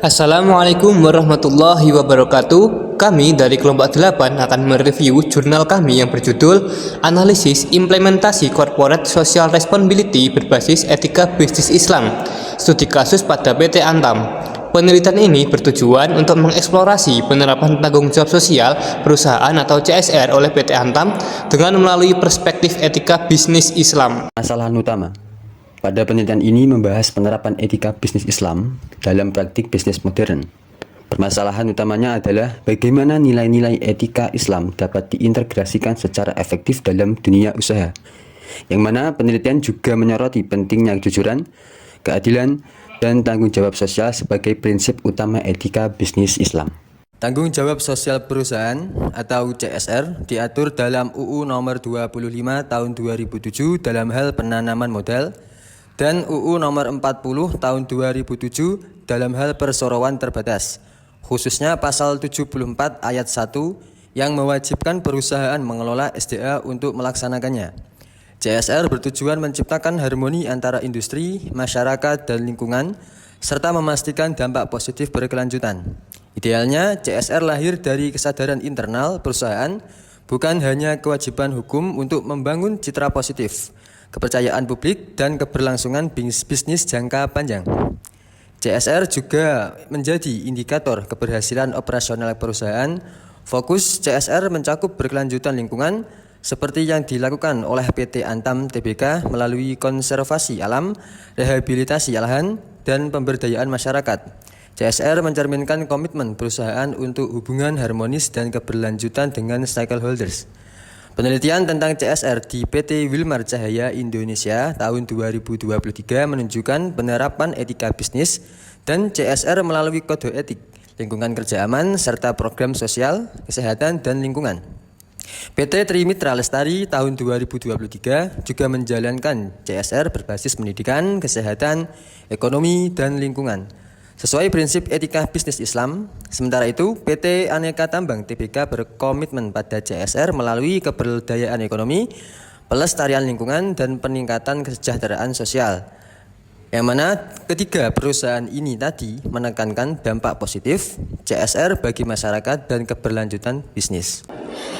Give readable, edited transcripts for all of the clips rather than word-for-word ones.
Assalamualaikum warahmatullahi wabarakatuh. Kami dari kelompok 8 akan mereview jurnal kami yang berjudul Analisis Implementasi Corporate Social Responsibility berbasis Etika Bisnis Islam, Studi Kasus pada PT Antam. Penelitian ini bertujuan untuk mengeksplorasi penerapan tanggung jawab sosial perusahaan atau CSR oleh PT Antam dengan melalui perspektif etika bisnis Islam. Masalahan utama pada penelitian ini membahas penerapan etika bisnis Islam dalam praktik bisnis modern. Permasalahan utamanya adalah bagaimana nilai-nilai etika Islam dapat diintegrasikan secara efektif dalam dunia usaha, yang mana penelitian juga menyoroti pentingnya kejujuran, keadilan, dan tanggung jawab sosial sebagai prinsip utama etika bisnis Islam. Tanggung jawab sosial perusahaan atau CSR diatur dalam UU nomor 25 tahun 2007 dalam hal penanaman modal dan UU nomor 40 tahun 2007 dalam hal perseroan terbatas, khususnya pasal 74 ayat 1 yang mewajibkan perusahaan mengelola SDA untuk melaksanakannya. CSR bertujuan menciptakan harmoni antara industri, masyarakat, dan lingkungan, serta memastikan dampak positif berkelanjutan. Idealnya, CSR lahir dari kesadaran internal perusahaan, bukan hanya kewajiban hukum untuk membangun citra positif, kepercayaan publik, dan keberlangsungan bisnis jangka panjang. CSR juga menjadi indikator keberhasilan operasional perusahaan. Fokus CSR mencakup berkelanjutan lingkungan, seperti yang dilakukan oleh PT Antam Tbk melalui konservasi alam, rehabilitasi lahan, dan pemberdayaan masyarakat. CSR mencerminkan komitmen perusahaan untuk hubungan harmonis dan keberlanjutan dengan stakeholders. Penelitian tentang CSR di PT Wilmar Cahaya Indonesia tahun 2023 menunjukkan penerapan etika bisnis dan CSR melalui kode etik, lingkungan kerja aman, serta program sosial, kesehatan, dan lingkungan. PT Trimitra Lestari tahun 2023 juga menjalankan CSR berbasis pendidikan, kesehatan, ekonomi, dan lingkungan sesuai prinsip etika bisnis Islam. Sementara itu, PT Aneka Tambang Tbk berkomitmen pada CSR melalui keberdayaan ekonomi, pelestarian lingkungan, dan peningkatan kesejahteraan sosial. Yang mana ketiga perusahaan ini tadi menekankan dampak positif CSR bagi masyarakat dan keberlanjutan bisnis.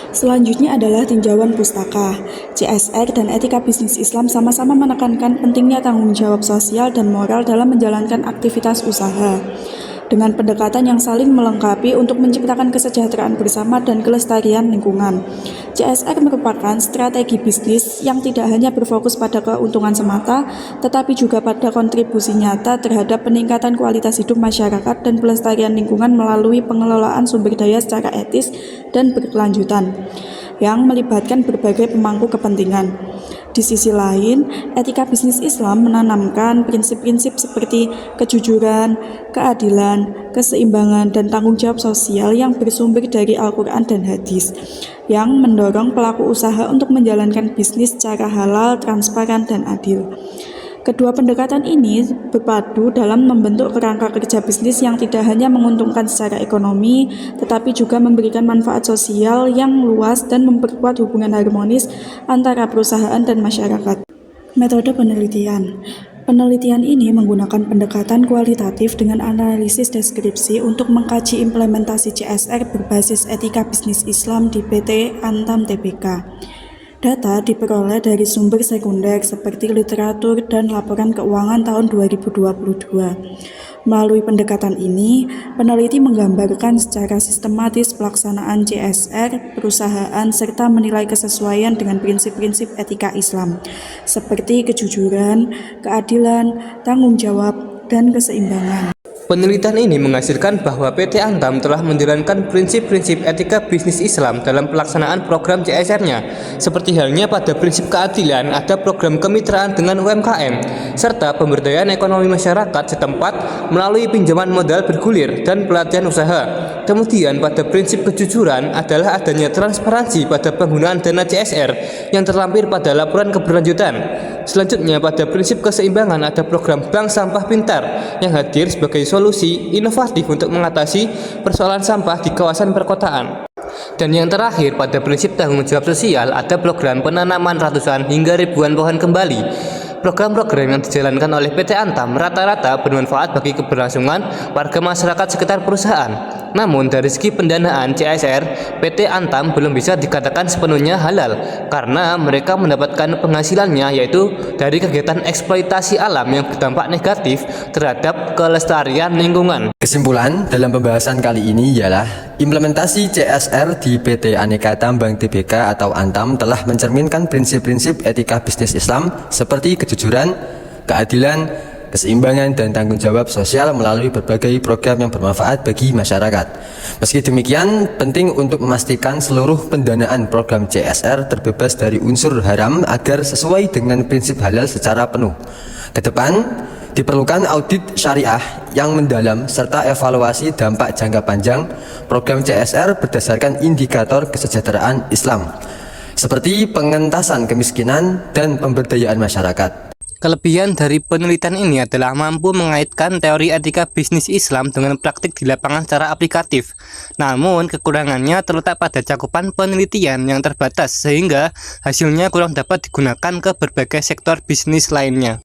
Selanjutnya adalah tinjauan pustaka. CSR dan etika bisnis Islam sama-sama menekankan pentingnya tanggung jawab sosial dan moral dalam menjalankan aktivitas usaha, dengan pendekatan yang saling melengkapi untuk menciptakan kesejahteraan bersama dan kelestarian lingkungan. CSR merupakan strategi bisnis yang tidak hanya berfokus pada keuntungan semata, tetapi juga pada kontribusi nyata terhadap peningkatan kualitas hidup masyarakat dan pelestarian lingkungan melalui pengelolaan sumber daya secara etis dan berkelanjutan, yang melibatkan berbagai pemangku kepentingan. Di sisi lain, etika bisnis Islam menanamkan prinsip-prinsip seperti kejujuran, keadilan, keseimbangan, dan tanggung jawab sosial yang bersumber dari Al-Quran dan hadis, yang mendorong pelaku usaha untuk menjalankan bisnis secara halal, transparan, dan adil. Kedua pendekatan ini berpadu dalam membentuk kerangka kerja bisnis yang tidak hanya menguntungkan secara ekonomi, tetapi juga memberikan manfaat sosial yang luas dan memperkuat hubungan harmonis antara perusahaan dan masyarakat. Metode penelitian. Penelitian ini menggunakan pendekatan kualitatif dengan analisis deskripsi untuk mengkaji implementasi CSR berbasis etika bisnis Islam di PT Antam Tbk. Data diperoleh dari sumber sekunder seperti literatur dan laporan keuangan tahun 2022. Melalui pendekatan ini, peneliti menggambarkan secara sistematis pelaksanaan CSR perusahaan serta menilai kesesuaian dengan prinsip-prinsip etika Islam, seperti kejujuran, keadilan, tanggung jawab, dan keseimbangan. Penelitian ini menghasilkan bahwa PT Antam telah menjalankan prinsip-prinsip etika bisnis Islam dalam pelaksanaan program CSR-nya, seperti halnya pada prinsip keadilan, ada program kemitraan dengan UMKM, serta pemberdayaan ekonomi masyarakat setempat melalui pinjaman modal bergulir dan pelatihan usaha. Kemudian pada prinsip kejujuran adalah adanya transparansi pada penggunaan dana CSR yang terlampir pada laporan keberlanjutan. Selanjutnya pada prinsip keseimbangan ada program Bank Sampah Pintar yang hadir sebagai solusi inovatif untuk mengatasi persoalan sampah di kawasan perkotaan. Dan yang terakhir pada prinsip tanggung jawab sosial ada program penanaman ratusan hingga ribuan pohon kembali. program-program yang dijalankan oleh PT Antam rata-rata bermanfaat bagi keberlangsungan warga masyarakat sekitar perusahaan. Namun dari segi pendanaan CSR, PT Antam belum bisa dikatakan sepenuhnya halal karena mereka mendapatkan penghasilannya yaitu dari kegiatan eksploitasi alam yang berdampak negatif terhadap kelestarian lingkungan. Kesimpulan dalam pembahasan kali ini ialah implementasi CSR di PT Aneka Tambang Tbk atau Antam telah mencerminkan prinsip-prinsip etika bisnis Islam seperti kejujuran, keadilan, keseimbangan, dan tanggung jawab sosial melalui berbagai program yang bermanfaat bagi masyarakat. Meski demikian, penting untuk memastikan seluruh pendanaan program CSR terbebas dari unsur haram agar sesuai dengan prinsip halal secara penuh. Kedepan, diperlukan audit syariah yang mendalam serta evaluasi dampak jangka panjang program CSR berdasarkan indikator kesejahteraan Islam, seperti pengentasan kemiskinan dan pemberdayaan masyarakat. Kelebihan dari penelitian ini adalah mampu mengaitkan teori etika bisnis Islam dengan praktik di lapangan secara aplikatif. Namun, kekurangannya terletak pada cakupan penelitian yang terbatas sehingga hasilnya kurang dapat digunakan ke berbagai sektor bisnis lainnya.